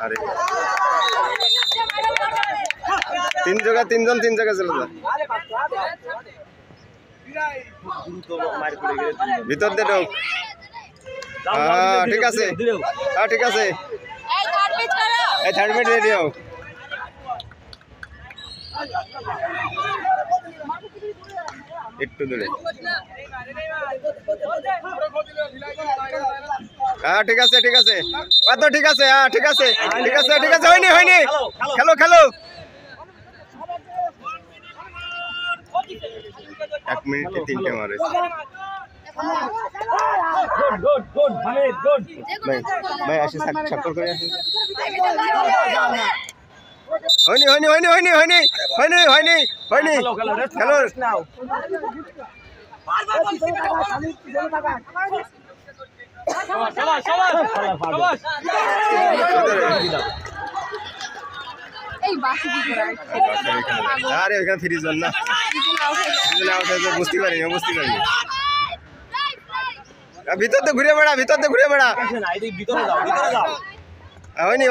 अरे तीन जगह चले जा ভিতর দে ঢোক ঠিক আছে ঠিক আছে এই থার্ড মিনিট দিয়ে দিও একটু দূরে ঠিক আছে কত ঠিক আছে ঠিক আছে হয়নি খেলো 1 মিনিটে 3টে মারে ভাই আসি সাক্কর করে আসি হয়নি খেলো আরে ওখানে ফ্রি জোন না বুঝতে পারিনি ভিতর দিয়ে ঘুরে বেড়া হয়নি